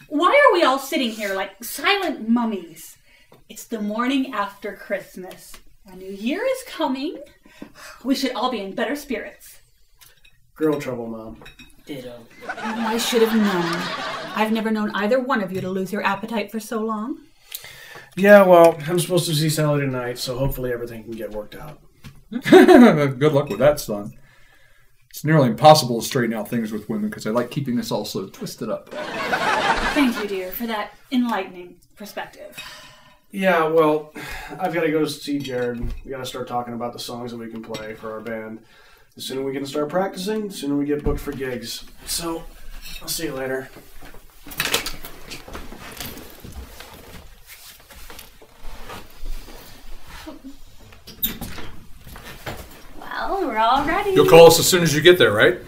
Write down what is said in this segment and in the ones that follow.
Why are we all sitting here like silent mummies? It's the morning after Christmas. A new year is coming. We should all be in better spirits. Girl trouble, Mom. Ditto. I should have known. I've never known either one of you to lose your appetite for so long. Yeah, well, I'm supposed to see Sally tonight, so hopefully everything can get worked out. Good luck with that, son. It's nearly impossible to straighten out things with women because I like keeping us all so twisted up. Thank you, dear, for that enlightening perspective. Yeah, well, I've got to go see Jared. We got to start talking about the songs that we can play for our band. The sooner we can start practicing, the sooner we get booked for gigs. So, I'll see you later. Well, we're all ready. You'll call us as soon as you get there, right?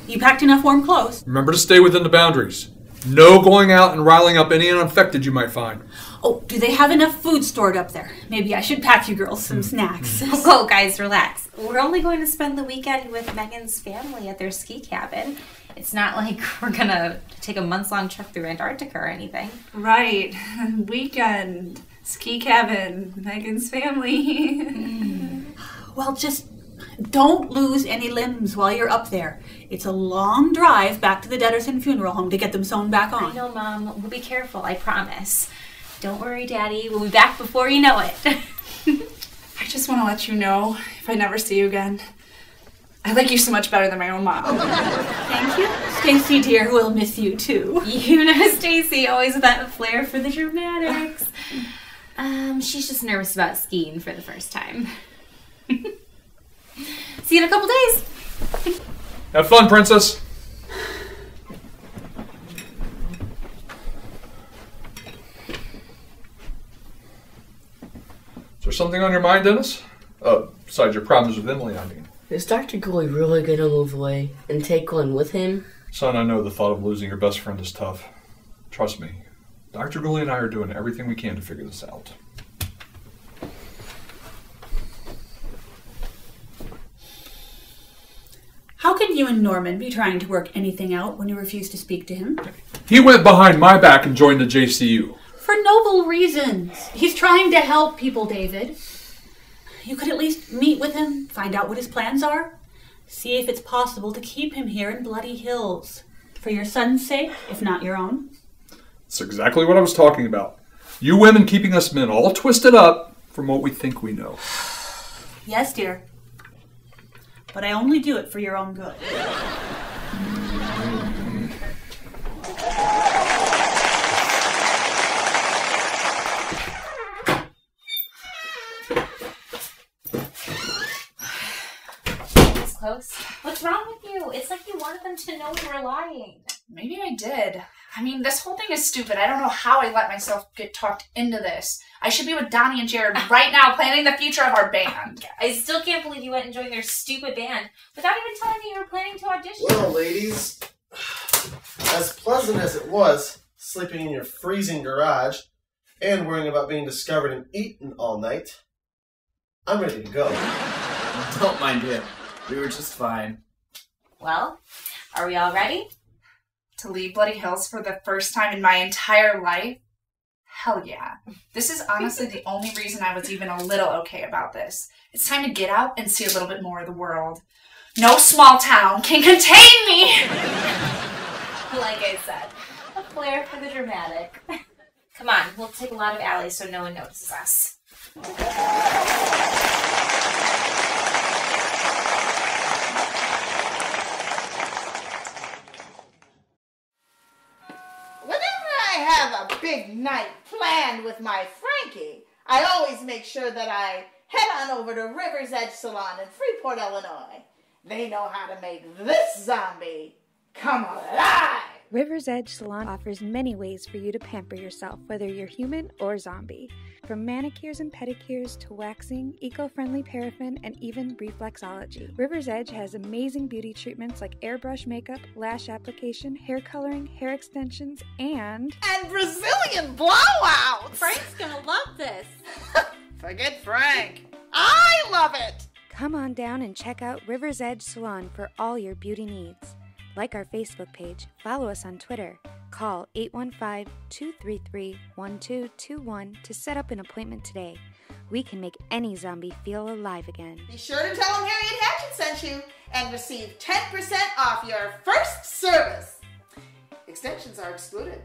You packed enough warm clothes? Remember to stay within the boundaries. No going out and riling up any uninfected you might find. Oh, do they have enough food stored up there? Maybe I should pack you girls some snacks. Whoa, guys, relax. We're only going to spend the weekend with Megan's family at their ski cabin. It's not like we're going to take a months-long trip through Antarctica or anything. Right. Weekend, ski cabin, Megan's family. Well, just don't lose any limbs while you're up there. It's a long drive back to the Deaderson funeral home to get them sewn back on. I know, Mom. We'll be careful, I promise. Don't worry, Daddy. We'll be back before you know it. I just want to let you know, if I never see you again, I like you so much better than my own mom. Thank you. Stacy, dear, we'll miss you too. You know Stacy, always with that flair for the dramatics. She's just nervous about skiing for the first time. See you in a couple days. Have fun, Princess. Is there something on your mind, Dennis? Besides your problems with Emily, I mean. Is Dr. Gooley really going to move away and take Glenn with him? Son, I know the thought of losing your best friend is tough. Trust me. Dr. Gooley and I are doing everything we can to figure this out. How can you and Norman be trying to work anything out when you refuse to speak to him? He went behind my back and joined the JCU. For noble reasons. He's trying to help people, David. You could at least meet with him, find out what his plans are. See if it's possible to keep him here in Bloody Hills. For your son's sake, if not your own. That's exactly what I was talking about. You women keeping us men all twisted up from what we think we know. Yes, dear. But I only do it for your own good. Close. What's wrong with you? It's like you wanted them to know we were lying. Maybe I did. I mean, this whole thing is stupid. I don't know how I let myself get talked into this. I should be with Donnie and Jared right now planning the future of our band. I still can't believe you went and joined their stupid band without even telling me you were planning to audition. Well, ladies, as pleasant as it was sleeping in your freezing garage and worrying about being discovered and eaten all night, I'm ready to go. Don't mind him. We were just fine. Well, are we all ready? To leave Bloody Hills for the first time in my entire life? Hell yeah. This is honestly the only reason I was even a little okay about this. It's time to get out and see a little bit more of the world. No small town can contain me! Like I said, a flair for the dramatic. Come on, we'll take a lot of alleys so no one notices us. Have a big night planned with my Frankie, I always make sure that I head on over to Riverside Salon in Freeport, Illinois. They know how to make this zombie come alive. River's Edge Salon offers many ways for you to pamper yourself, whether you're human or zombie. From manicures and pedicures to waxing, eco-friendly paraffin, and even reflexology. River's Edge has amazing beauty treatments like airbrush makeup, lash application, hair coloring, hair extensions, and Brazilian blowouts! Frank's gonna love this. Forget Frank. I love it! Come on down and check out River's Edge Salon for all your beauty needs. Like our Facebook page, follow us on Twitter. Call 815-233-1221 to set up an appointment today. We can make any zombie feel alive again. Be sure to tell them Harriet Hatchet sent you and receive 10% off your first service. Extensions are excluded.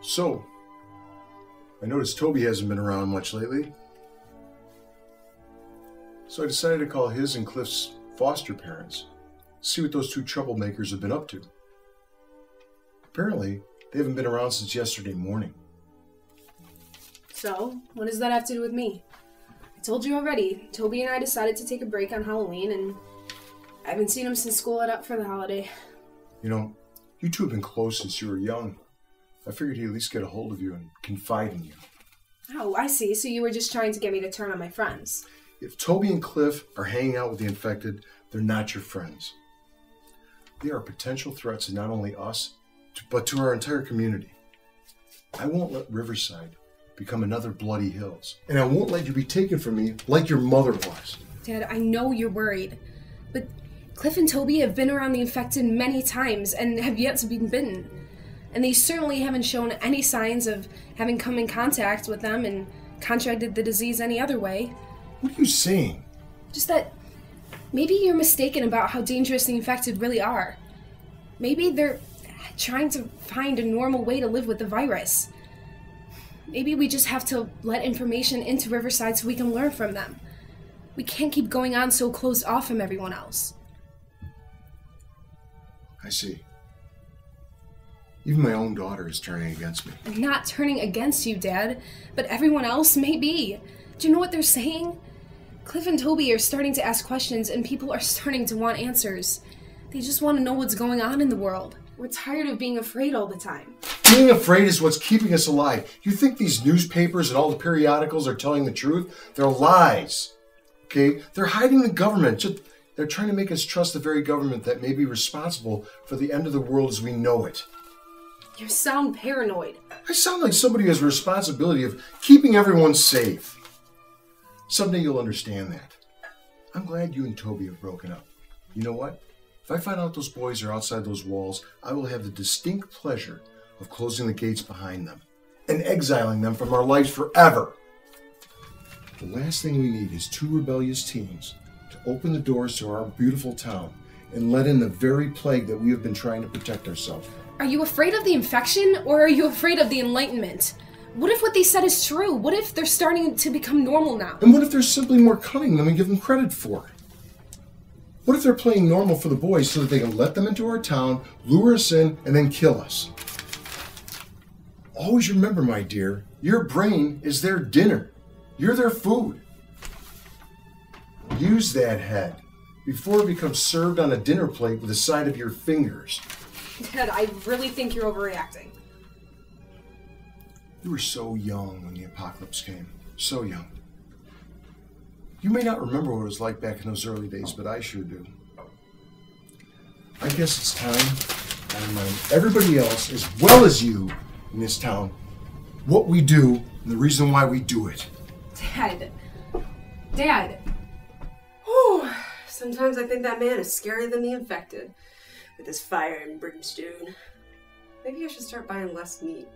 So, I noticed Toby hasn't been around much lately. So I decided to call his and Cliff's foster parents, see what those two troublemakers have been up to. Apparently, they haven't been around since yesterday morning. So, what does that have to do with me? I told you already, Toby and I decided to take a break on Halloween, and I haven't seen him since school let up for the holiday. You know, you two have been close since you were young. I figured he'd at least get a hold of you and confide in you. Oh, I see. So you were just trying to get me to turn on my friends. If Toby and Cliff are hanging out with the infected, they're not your friends. They are potential threats to not only us, but to our entire community. I won't let Riverside become another Bloody Hills. And I won't let you be taken from me like your mother was. Dad, I know you're worried, but Cliff and Toby have been around the infected many times and have yet to be bitten. And they certainly haven't shown any signs of having come in contact with them and contracted the disease any other way. What are you saying? Just that maybe you're mistaken about how dangerous the infected really are. Maybe they're trying to find a normal way to live with the virus. Maybe we just have to let information into Riverside so we can learn from them. We can't keep going on so closed off from everyone else. I see. Even my own daughter is turning against me. I'm not turning against you, Dad, but everyone else may be. Do you know what they're saying? Cliff and Toby are starting to ask questions, and people are starting to want answers. They just want to know what's going on in the world. We're tired of being afraid all the time. Being afraid is what's keeping us alive. You think these newspapers and all the periodicals are telling the truth? They're lies. Okay? They're hiding the government. They're trying to make us trust the very government that may be responsible for the end of the world as we know it. You sound paranoid. I sound like somebody who has a responsibility of keeping everyone safe. Someday you'll understand that. I'm glad you and Toby have broken up. You know what? If I find out those boys are outside those walls, I will have the distinct pleasure of closing the gates behind them and exiling them from our lives forever. The last thing we need is two rebellious teens to open the doors to our beautiful town and let in the very plague that we have been trying to protect ourselves from. Are you afraid of the infection, or are you afraid of the Enlightenment? What if what they said is true? What if they're starting to become normal now? And what if they're simply more cunning than we give them credit for? What if they're playing normal for the boys so that they can let them into our town, lure us in, and then kill us? Always remember, my dear, your brain is their dinner. You're their food. Use that head before it becomes served on a dinner plate with the side of your fingers. Dad, I really think you're overreacting. You were so young when the apocalypse came. So young. You may not remember what it was like back in those early days, but I sure do. I guess it's time I remind everybody else, as well as you in this town, what we do and the reason why we do it. Dad. Dad. Whew. Sometimes I think that man is scarier than the infected. With his fire and brimstone. Maybe I should start buying less meat.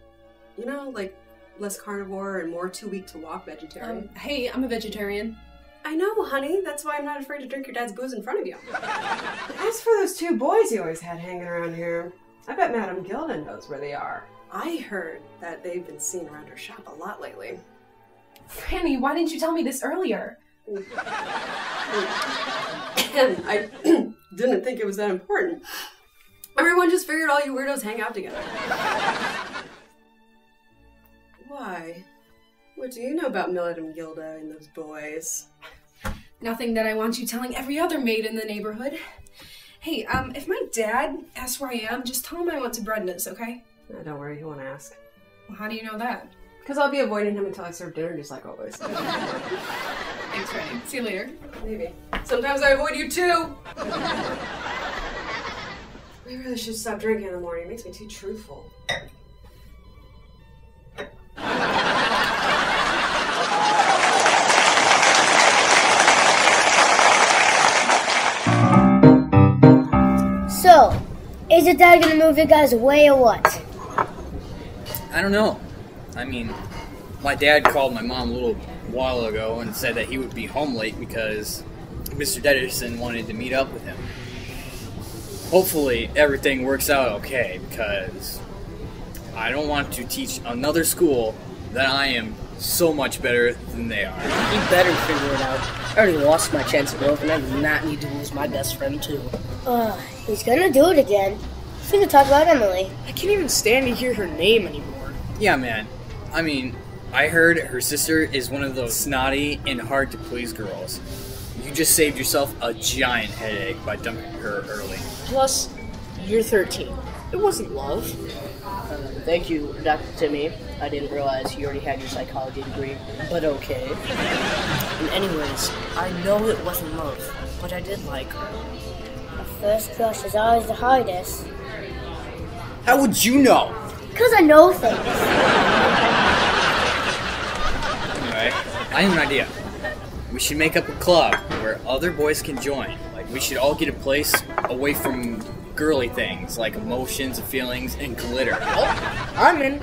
You know, like less carnivore and more too weak to walk vegetarian. Hey, I'm a vegetarian. I know, honey. That's why I'm not afraid to drink your dad's booze in front of you. As for those two boys you always had hanging around here, I bet Madame Gilda knows where they are. I heard that they've been seen around her shop a lot lately. Franny, why didn't you tell me this earlier? And I didn't think it was that important. Everyone just figured all you weirdos hang out together. Why? What do you know about Madame Gilda and those boys? Nothing that I want you telling every other maid in the neighborhood. Hey, if my dad asks where I am, just tell him I went to Brenda's, okay? No, don't worry, he won't ask. Well, how do you know that? Because I'll be avoiding him until I serve dinner, just like always. Thanks, Franny. See you later. Maybe. Sometimes I avoid you too! I really should stop drinking in the morning. It makes me too truthful. your dad gonna move you guys away or what? I don't know. I mean, my dad called my mom a little while ago and said that he would be home late because Mr. Deaderson wanted to meet up with him. Hopefully everything works out okay, because I don't want to teach another school that I am so much better than they are. You better figure it out. I already lost my chance of growth, and I do not need to lose my best friend, too. He's gonna do it again. He's gonna talk about Emily. I can't even stand to hear her name anymore. Yeah, man. I mean, I heard her sister is one of those snotty and hard-to-please girls. You just saved yourself a giant headache by dumping her early. Plus, you're 13. It wasn't love. Thank you, Dr. Timmy. I didn't realize you already had your psychology degree, but okay. And anyways, I know it wasn't love, but I did like her. A first crush is always the hardest. How would you know? Because I know things. Anyway, I have an idea. We should make up a club where other boys can join. Like, we should all get a place away from girly things like emotions, feelings, and glitter. Oh, I'm in.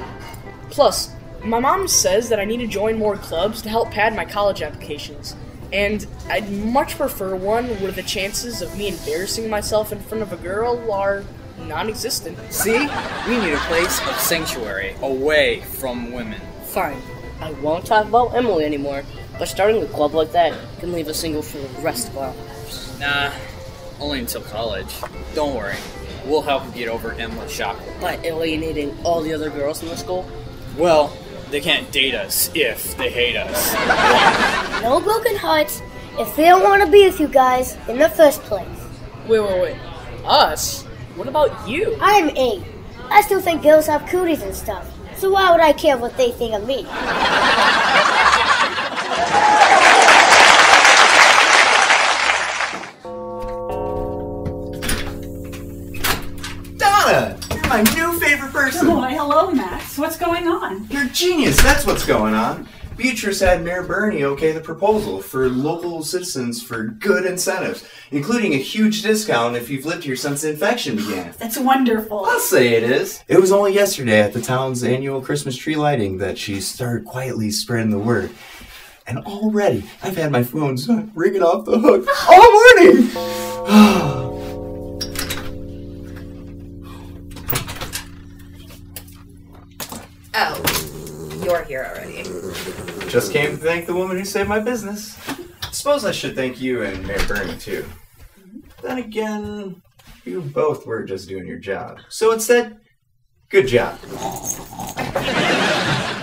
Plus, my mom says that I need to join more clubs to help pad my college applications. And I'd much prefer one where the chances of me embarrassing myself in front of a girl are non-existent. See? We need a place of sanctuary away from women. Fine. I won't talk about Emily anymore. But starting a club like that can leave us single for the rest of our lives. Nah, only until college. Don't worry. We'll help you get over endless shock. By alienating all the other girls in the school? Well, they can't date us if they hate us. No broken hearts if they don't want to be with you guys in the first place. Wait. Us? What about you? I'm 8. I still think girls have cooties and stuff. So why would I care what they think of me? Donna! You're my new favorite person! Why, hello, Max. What's going on? You're a genius, that's what's going on. Beatrice had Mayor Bernie okay the proposal for local citizens for good incentives, including a huge discount if you've lived here since the infection began. That's wonderful. I'll say it is. It was only yesterday at the town's annual Christmas tree lighting that she started quietly spreading the word. And already, I've had my phone ringing off the hook all morning! Oh, you're here already. Just came to thank the woman who saved my business. Suppose I should thank you and Mayor Bernie, too. Then again, you both were just doing your job. So instead, good job.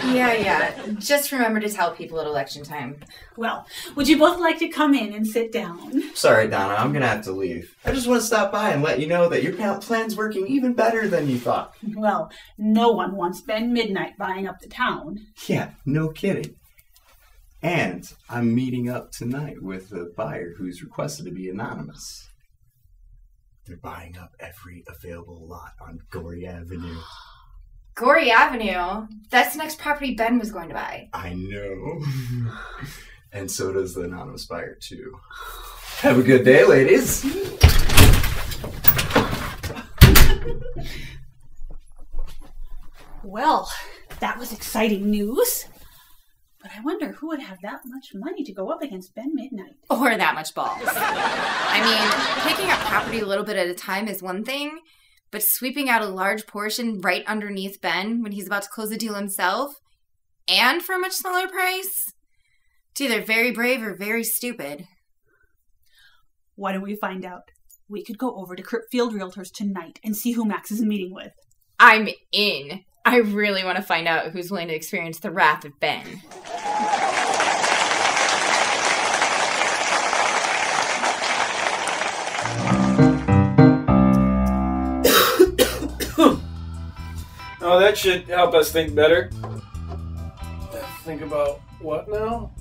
Yeah. Just remember to tell people at election time. Well, would you both like to come in and sit down? Sorry, Donna, I'm gonna have to leave. I just want to stop by and let you know that your plan's working even better than you thought. Well, no one wants Ben Midnight buying up the town. Yeah, no kidding. And I'm meeting up tonight with a buyer who's requested to be anonymous. They're buying up every available lot on Gory Avenue. Gory Avenue? That's the next property Ben was going to buy. I know. And so does the anonymous buyer, too. Have a good day, ladies. Well, that was exciting news. But I wonder who would have that much money to go up against Ben Midnight. Or that much balls. I mean, picking up property a little bit at a time is one thing, but sweeping out a large portion right underneath Ben when he's about to close the deal himself, and for a much smaller price, it's either very brave or very stupid. Why don't we find out? We could go over to Field Realtors tonight and see who Max is meeting with. I'm in. I really want to find out who's willing to experience the wrath of Ben. Oh, that should help us think better. Think about what now?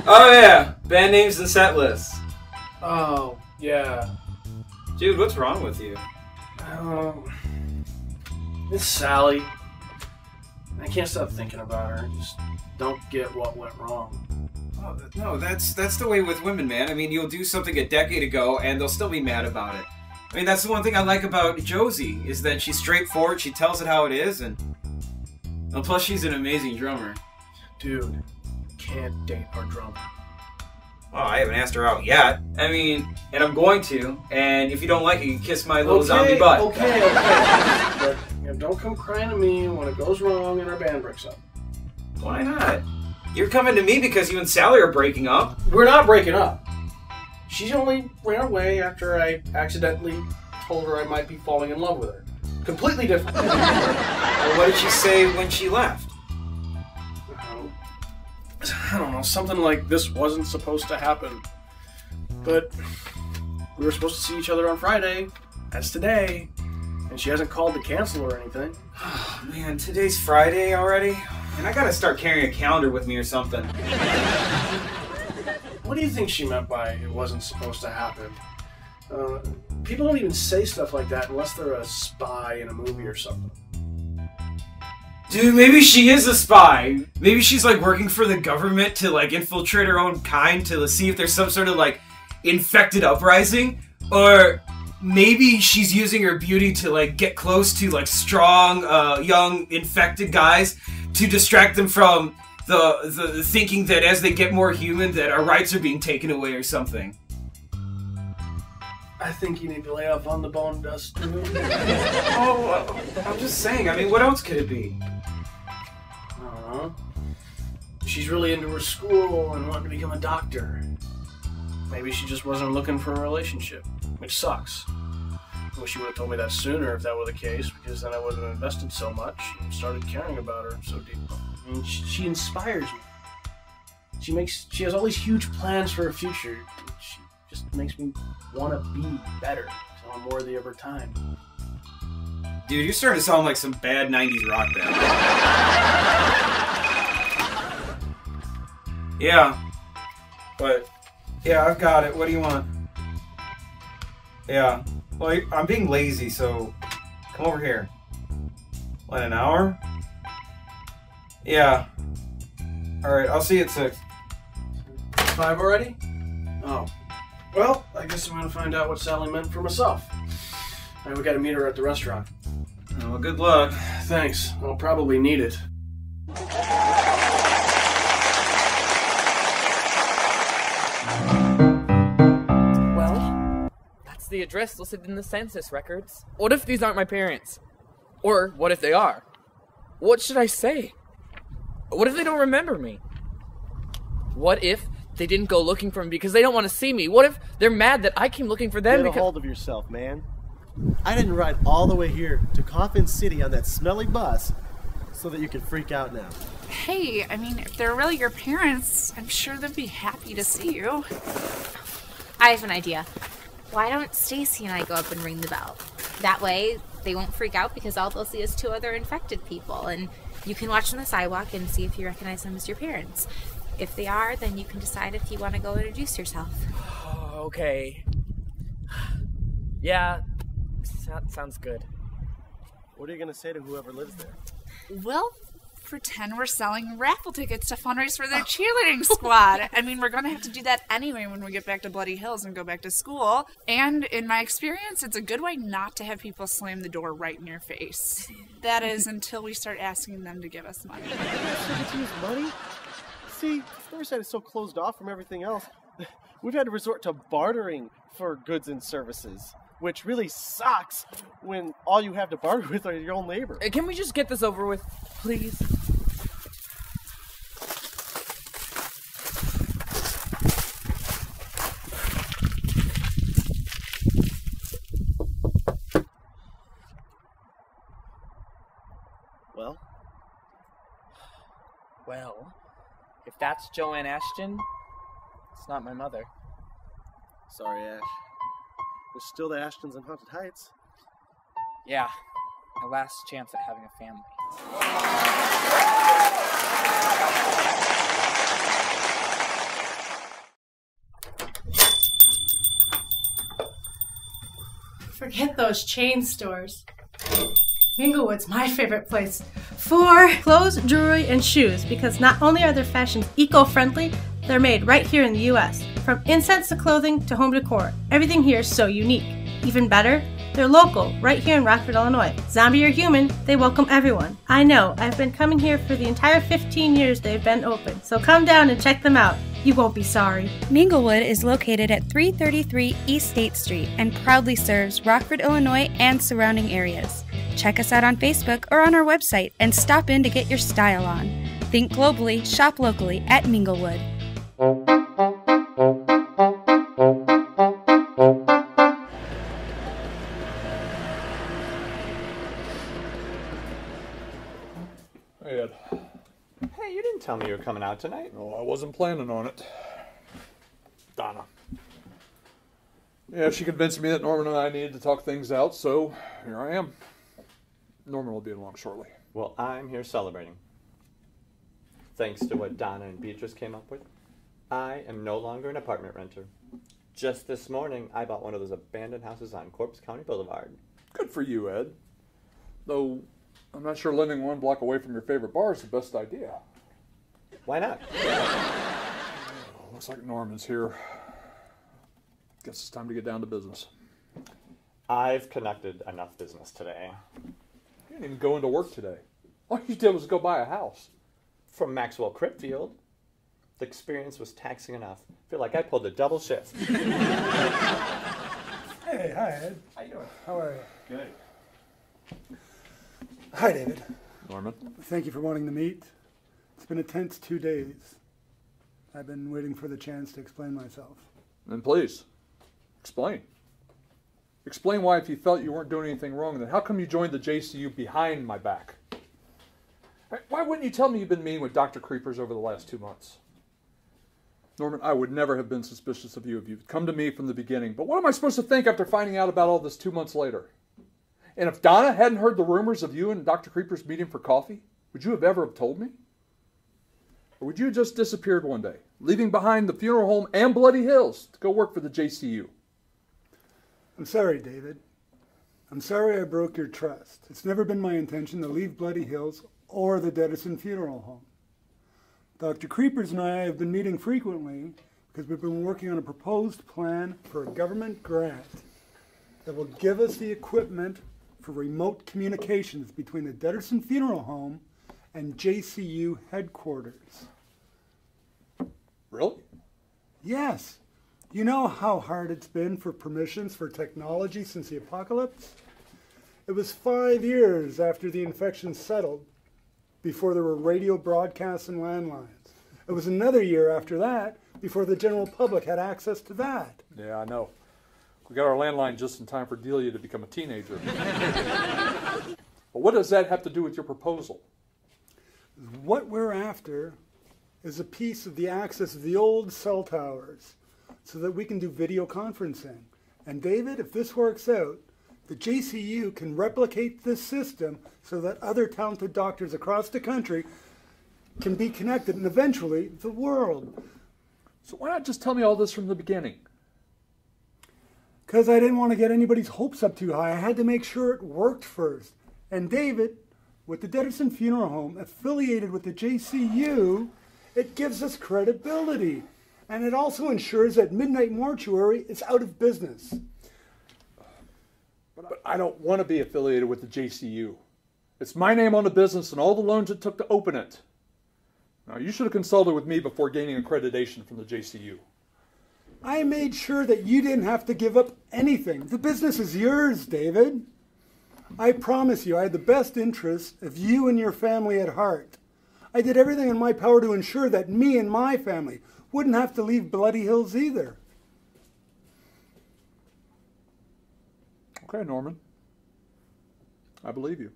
Oh yeah, band names and set lists. Oh, yeah. Dude, what's wrong with you? It's Sally. I can't stop thinking about her. I just don't get what went wrong. No, that's the way with women, man. I mean, you'll do something a decade ago, and they'll still be mad about it. I mean, that's the one thing I like about Josie, is that she's straightforward, she tells it how it is, and plus she's an amazing drummer. Dude, can't date our drummer. Well, I haven't asked her out yet. I mean, and I'm going to, and if you don't like it, you can kiss my little zombie butt. Okay. But don't come crying to me when it goes wrong and our band breaks up. Why not? You're coming to me because you and Sally are breaking up. We're not breaking up. She only ran away after I accidentally told her I might be falling in love with her. Completely different. Well, what did she say when she left? I don't know, something like this wasn't supposed to happen. But we were supposed to see each other on Friday. That's today. And she hasn't called to cancel or anything. Oh, man, today's Friday already? And I gotta start carrying a calendar with me or something. What do you think she meant by it wasn't supposed to happen? People don't even say stuff like that unless they're a spy in a movie or something. Dude, maybe she is a spy. Maybe she's like working for the government to like infiltrate her own kind to see if there's some sort of like infected uprising. Or maybe she's using her beauty to like get close to like strong, young, infected guys to distract them from the thinking that as they get more human that our rights are being taken away or something. I think you need to lay off on the bone dust too. Oh, I'm just saying, I mean, what else could it be? She's really into her school and wanting to become a doctor. Maybe she just wasn't looking for a relationship, which sucks. I wish you would have told me that sooner if that were the case, because then I would have invested so much and started caring about her so deeply. I mean, she inspires me. She has all these huge plans for her future. She just makes me want to be better, so I'm worthy of her time. Dude, you're starting to sound like some bad 90s rock band. Yeah. But, yeah, I've got it. What do you want? Yeah. Well, I'm being lazy, so come over here. What, an hour? Yeah. Alright, I'll see you at 6. 5 already? Oh. Well, I guess I'm gonna find out what Sally meant for myself. Alright, we gotta meet her at the restaurant. Well, good luck. Thanks. I'll probably need it. Well, that's the address listed in the census records. What if these aren't my parents? Or what if they are? What should I say? What if they don't remember me? What if they didn't go looking for me because they don't want to see me? What if they're mad that I came looking for them Get a hold of yourself, man. I didn't ride all the way here to Coffin City on that smelly bus so that you could freak out now. Hey, I mean, if they're really your parents, I'm sure they'd be happy to see you. I have an idea. Why don't Stacy and I go up and ring the bell? That way, they won't freak out because all they'll see is 2 other infected people, and you can watch on the sidewalk and see if you recognize them as your parents. If they are, then you can decide if you want to go introduce yourself. Okay. Yeah, that sounds good. What are you going to say to whoever lives there? Well, pretend we're selling raffle tickets to fundraise for their cheerleading squad. I mean, we're going to have to do that anyway when we get back to Bloody Hills and go back to school. And in my experience, it's a good way not to have people slam the door right in your face. That is until we start asking them to give us money. To use money? See, Riverside is so closed off from everything else. We've had to resort to bartering for goods and services, which really sucks when all you have to barter with are your own neighbor. Can we just get this over with, please? Well? Well, if that's Joanne Ashton, it's not my mother. Sorry, Ash. There's still the Ashtons in Haunted Heights. Yeah, my last chance at having a family. Forget those chain stores. Inglewood's my favorite place for clothes, jewelry, and shoes because not only are their fashions eco-friendly, They're made right here in the US. From incense to clothing to home decor, everything here is so unique. Even better, they're local, right here in Rockford, Illinois. Zombie or human, they welcome everyone. I know, I've been coming here for the entire 15 years they've been open, so come down and check them out. You won't be sorry. Minglewood is located at 333 East State Street and proudly serves Rockford, Illinois and surrounding areas. Check us out on Facebook or on our website and stop in to get your style on. Think globally, shop locally at Minglewood. Hey, Ed. Hey, you didn't tell me you were coming out tonight. No, I wasn't planning on it. Donna. Yeah, she convinced me that Norman and I needed to talk things out, so here I am. Norman will be along shortly. Well, I'm here celebrating. Thanks to what Donna and Beatrice came up with, I am no longer an apartment renter. Just this morning, I bought one of those abandoned houses on Corpus County Boulevard. Good for you, Ed. Though, I'm not sure living one block away from your favorite bar is the best idea. Why not? Looks like Norman's here. Guess it's time to get down to business. I've conducted enough business today. You didn't even go into work today. All you did was go buy a house. From Maxwell Cripfield. The experience was taxing enough. I feel like I pulled a double shift. Hey, hi, Ed. How you doing? How are you? Good. Hi, David. Norman. Thank you for wanting to meet. It's been a tense 2 days. I've been waiting for the chance to explain myself. Then please, explain. Explain why, if you felt you weren't doing anything wrong, then how come you joined the JCU behind my back? Why wouldn't you tell me you've been meeting with Dr. Creepers over the last 2 months? Norman, I would never have been suspicious of you if you'd come to me from the beginning. But what am I supposed to think after finding out about all this 2 months later? And if Donna hadn't heard the rumors of you and Dr. Creepers meeting for coffee, would you have ever have told me? Or would you have just disappeared one day, leaving behind the funeral home and Bloody Hills to go work for the JCU? I'm sorry, David. I'm sorry I broke your trust. It's never been my intention to leave Bloody Hills or the Deaderson Funeral Home. Dr. Creepers and I have been meeting frequently because we've been working on a proposed plan for a government grant that will give us the equipment for remote communications between the Deaderson Funeral Home and JCU headquarters. Really? Yes. You know how hard it's been for permissions for technology since the apocalypse? It was 5 years after the infection settled before there were radio broadcasts and landlines. It was another year after that before the general public had access to that. Yeah, I know. We got our landline just in time for Delia to become a teenager. But what does that have to do with your proposal? What we're after is a piece of the access of the old cell towers so that we can do video conferencing. And David, if this works out, the JCU can replicate this system so that other talented doctors across the country can be connected, and eventually the world. So why not just tell me all this from the beginning? Because I didn't want to get anybody's hopes up too high. I had to make sure it worked first. And David, with the Deaderson Funeral Home affiliated with the JCU, it gives us credibility. And it also ensures that Midnight Mortuary is out of business. But I don't want to be affiliated with the JCU. It's my name on the business and all the loans it took to open it. Now, you should have consulted with me before gaining accreditation from the JCU. I made sure that you didn't have to give up anything. The business is yours, David. I promise you, I had the best interests of you and your family at heart. I did everything in my power to ensure that me and my family wouldn't have to leave Bloody Hills either. Okay, Norman. I believe you.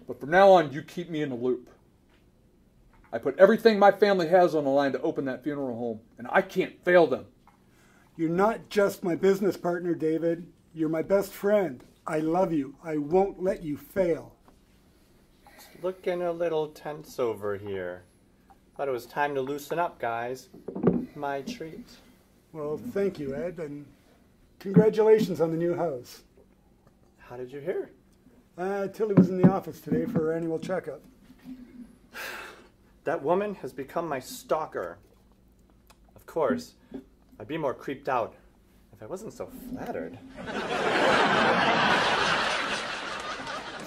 But from now on, you keep me in the loop. I put everything my family has on the line to open that funeral home, and I can't fail them. You're not just my business partner, David. You're my best friend. I love you. I won't let you fail. It's looking a little tense over here. Thought it was time to loosen up, guys. My treat. Well, thank you, Ed, and congratulations on the new house. How did you hear? Tilly was in the office today for her annual checkup. That woman has become my stalker. course, I'd be more creeped out if I wasn't so flattered.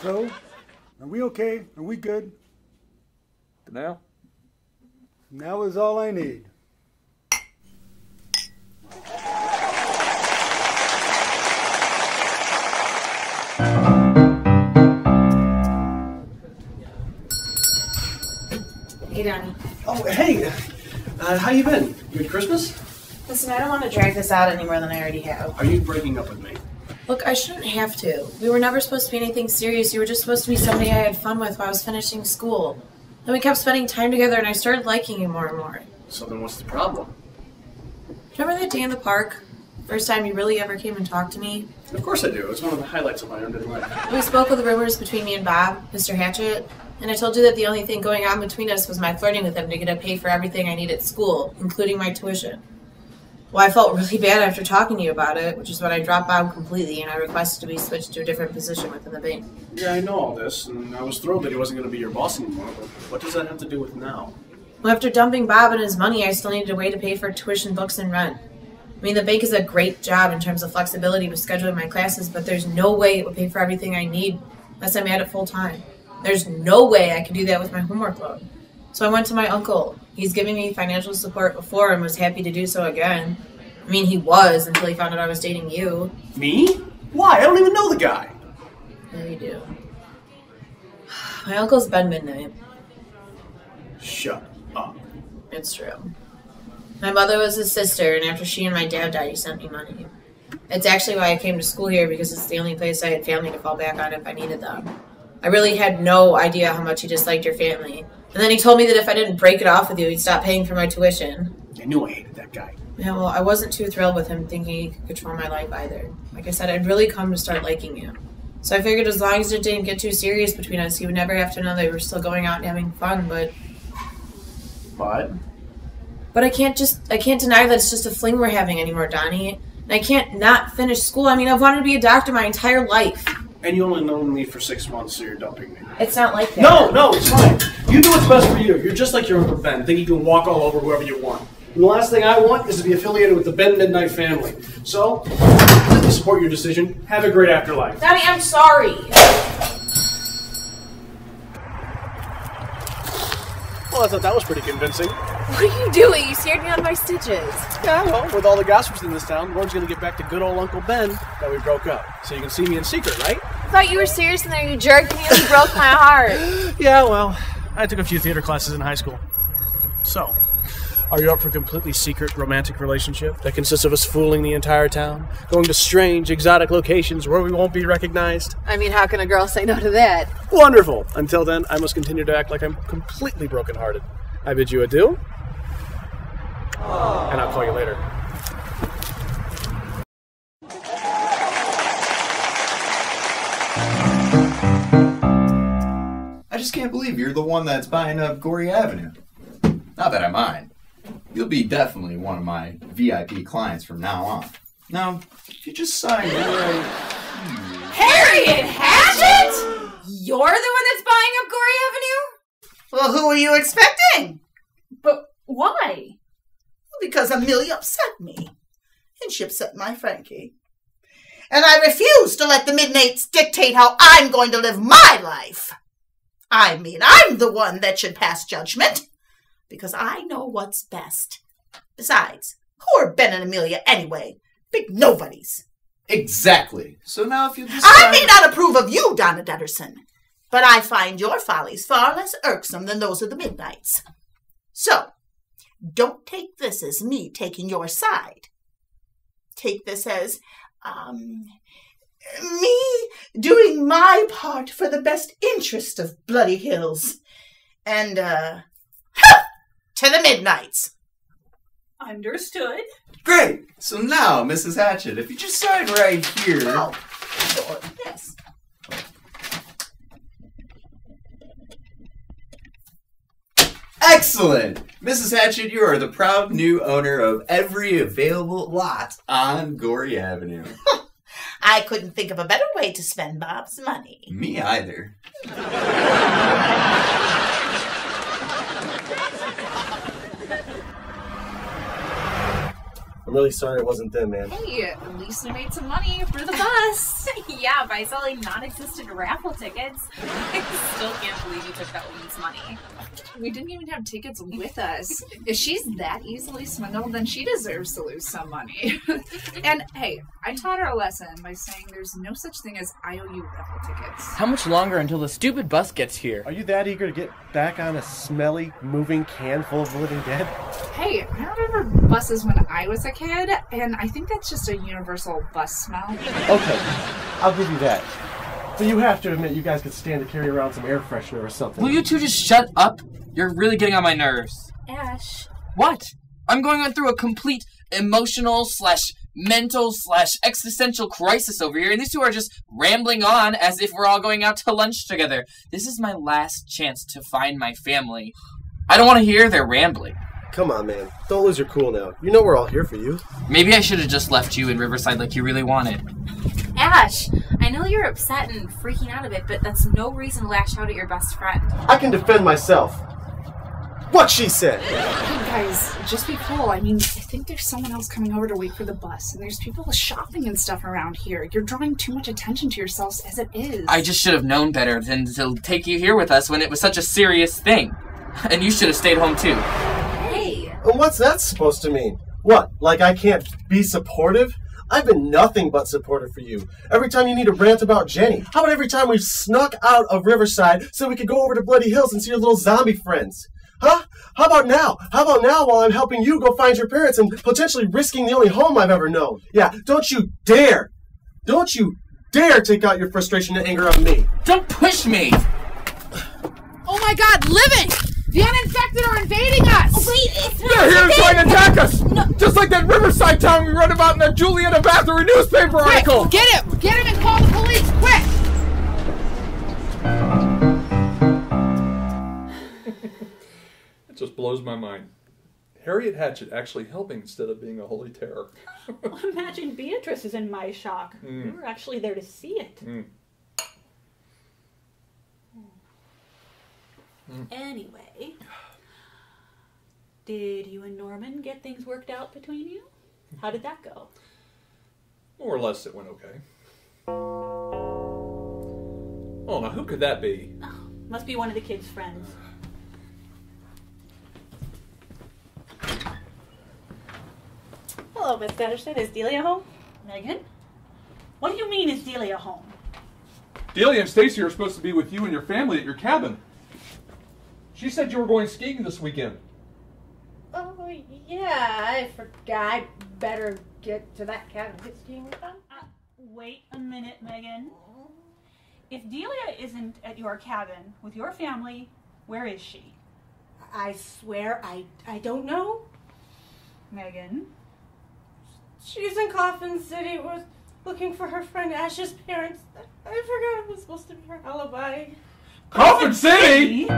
So, are we okay? Are we good? Now? Now is all I need. Hey, Donnie. Oh, hey! How you been? Good Christmas? Listen, I don't want to drag this out any more than I already have. Are you breaking up with me? Look, I shouldn't have to. We were never supposed to be anything serious. You were just supposed to be somebody I had fun with while I was finishing school. Then we kept spending time together, and I started liking you more and more. So then what's the problem? Remember that day in the park? First time you really ever came and talked to me? Of course I do. It's one of the highlights of my undead life. We spoke of the rumors between me and Bob, Mr. Hatchet, and I told you that the only thing going on between us was my flirting with him to get to pay for everything I need at school, including my tuition. Well, I felt really bad after talking to you about it, which is when I dropped Bob completely and I requested to be switched to a different position within the bank. Yeah, I know all this, and I was thrilled that he wasn't going to be your boss anymore, but what does that have to do with now? Well, after dumping Bob and his money, I still needed a way to pay for tuition, books, and rent. I mean, the bank is a great job in terms of flexibility with scheduling my classes, but there's no way it would pay for everything I need unless I'm at it full time. There's no way I could do that with my homework load. So I went to my uncle. He's given me financial support before and was happy to do so again. I mean, he was until he found out I was dating you. Me? Why? I don't even know the guy. Yeah, you do. My uncle's Ben Midnight. Shut up. It's true. My mother was his sister, and after she and my dad died, he sent me money. It's actually why I came to school here, because it's the only place I had family to fall back on if I needed them. I really had no idea how much he disliked your family. And then he told me that if I didn't break it off with you, he'd stop paying for my tuition. I knew I hated that guy. Yeah, well, I wasn't too thrilled with him thinking he could control my life either. Like I said, I'd really come to start liking you. So I figured as long as it didn't get too serious between us, he would never have to know that we were still going out and having fun, but I can't deny that it's just a fling we're having anymore, Donnie. And I can't not finish school. I mean, I've wanted to be a doctor my entire life. And you only known me for 6 months, so you're dumping me. It's not like that. No, it's fine. You do what's best for you. You're just like your Uncle Ben. Think you can walk all over whoever you want. And the last thing I want is to be affiliated with the Ben Midnight family. So, let me support your decision. Have a great afterlife. Donnie, I'm sorry. Well, I thought that was pretty convincing. What are you doing? You scared me out of my stitches. Yeah, well, with all the gossips in this town, word's going to get back to good old Uncle Ben that we broke up. So you can see me in secret, right? I thought you were serious in there, you jerk. You nearly broke my heart. Yeah, well, I took a few theater classes in high school. So, are you up for a completely secret romantic relationship that consists of us fooling the entire town, going to strange, exotic locations where we won't be recognized? I mean, how can a girl say no to that? Wonderful! Until then, I must continue to act like I'm completely brokenhearted. I bid you adieu, and I'll call you later. I just can't believe you're the one that's buying up Gory Avenue. Not that I mind. You'll be definitely one of my VIP clients from now on. Now, if you just sign right... Harriet Hatchet? You're the one that's buying up Gory Avenue? Well, who were you expecting? But why? Because Amelia upset me. And she upset my Frankie. And I refuse to let the Midnights dictate how I'm going to live my life. I mean, I'm the one that should pass judgment. Because I know what's best. Besides, who are Ben and Amelia anyway? Big nobodies. Exactly. So now if you just... I may not approve of you, Donna Deaderson, but I find your follies far less irksome than those of the Midnights. So, don't take this as me taking your side. Take this as, me doing my part for the best interest of Bloody Hills. And, to the Midnights. Understood. Great! So now, Mrs. Hatchet, if you just sign right here... Oh, sure, yes. Excellent! Mrs. Hatchet, you are the proud new owner of every available lot on Gory Avenue. I couldn't think of a better way to spend Bob's money. Me either. I'm really sorry it wasn't them, man. Hey, at least we made some money for the bus. Yeah, by selling non-existent raffle tickets. I still can't believe you took that woman's money. We didn't even have tickets with us. If she's that easily swindled, then she deserves to lose some money. And hey, I taught her a lesson by saying there's no such thing as IOU raffle tickets. How much longer until the stupid bus gets here? Are you that eager to get back on a smelly, moving can full of living dead? Hey, I remember buses when I was a kid, and I think that's just a universal bus smell. Okay, I'll give you that. But you have to admit you guys could stand to carry around some air freshener or something. Will you two just shut up? You're really getting on my nerves. Ash. What? I'm going through a complete emotional/mental/existential crisis over here, and these two are just rambling on as if we're all going out to lunch together. This is my last chance to find my family. I don't want to hear their rambling. Come on, man. Don't lose your cool now. You know we're all here for you. Maybe I should have just left you in Riverside like you really wanted. Ash, I know you're upset and freaking out a bit, but that's no reason to lash out at your best friend. I can defend myself. What she said. Hey guys, just be cool. I mean, I think there's someone else coming over to wait for the bus, and there's people shopping and stuff around here. You're drawing too much attention to yourselves as it is. I just should have known better than to take you here with us when it was such a serious thing. And you should have stayed home too. Hey! And what's that supposed to mean? What, like I can't be supportive? I've been nothing but supportive for you. Every time you need to rant about Jenny. How about every time we've snuck out of Riverside so we could go over to Bloody Hills and see your little zombie friends? Huh? How about now? How about now while I'm helping you go find your parents and potentially risking the only home I've ever known? Yeah, don't you dare take out your frustration and anger on me. Don't push me! Oh my god, living! The uninfected are invading us! Oh, wait, it's They're here to try and attack us! No. Just like that Riverside town we read about in that Juliana Bathory newspaper article! Get him! Get him and call the police, quick! It just blows my mind. Harriet Hatchett actually helping instead of being a holy terror. Imagine Beatrice is in my shock. We were actually there to see it. Anyway, did you and Norman get things worked out between you? How did that go? More or less it went okay. Oh, now who could that be? Oh, must be one of the kids' friends. Hello, Miss Deaderson. Is Delia home? Megan? What do you mean, is Delia home? Delia and Stacy are supposed to be with you and your family at your cabin. She said you were going skiing this weekend. Oh, yeah, I forgot. I better get to that cabin. Get skiing with them. Wait a minute, Megan. If Delia isn't at your cabin with your family, where is she? I swear I don't know. Megan? She's in Coffin City. Was looking for her friend Ash's parents. I forgot it was supposed to be her alibi. Coffin City?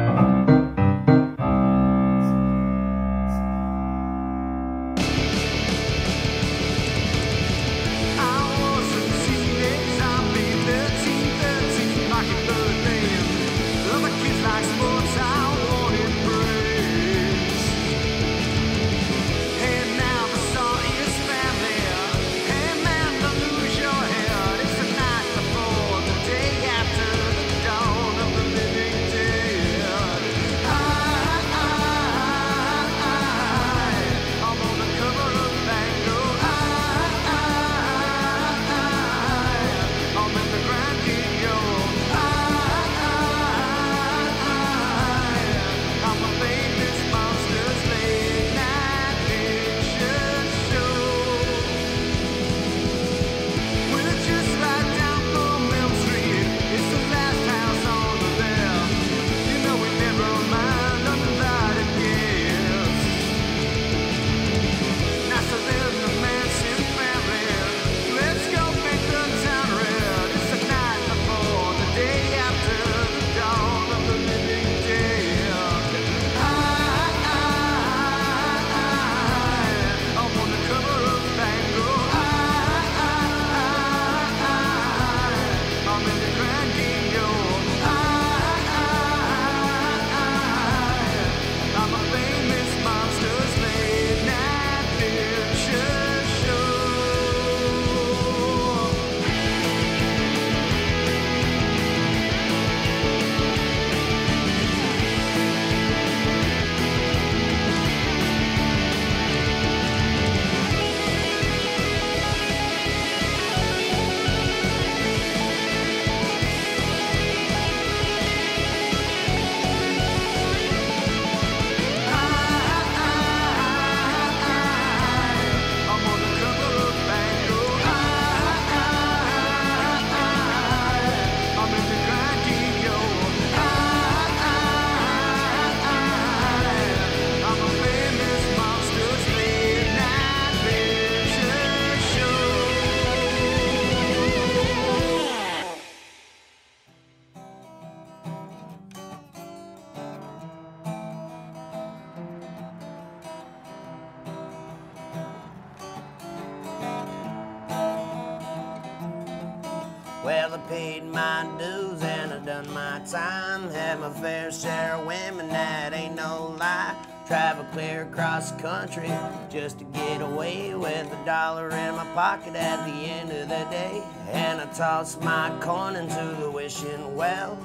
Well, I paid my dues and I done my time. Had my fair share of women, that ain't no lie. Travel clear across the country just to get away with $1 in my pocket at the end of the day. And I tossed my coin into the wishing well.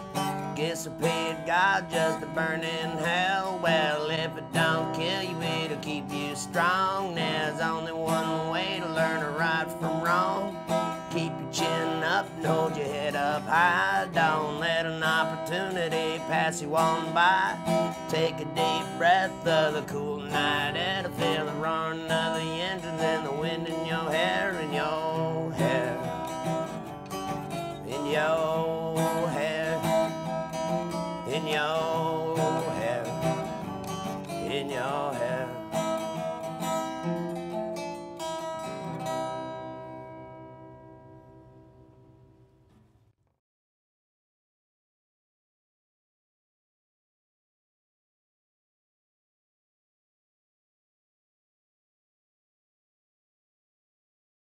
Guess I paid God just to burn in hell. Well, if it don't kill you, it'll keep you strong. There's only one way to learn right from wrong. Keep your chin up and hold your head up high. Don't let an opportunity pass you on by. Take a deep breath of the cool night air to feel the roaring of the engines and the wind in your hair, in your hair, in your hair, in your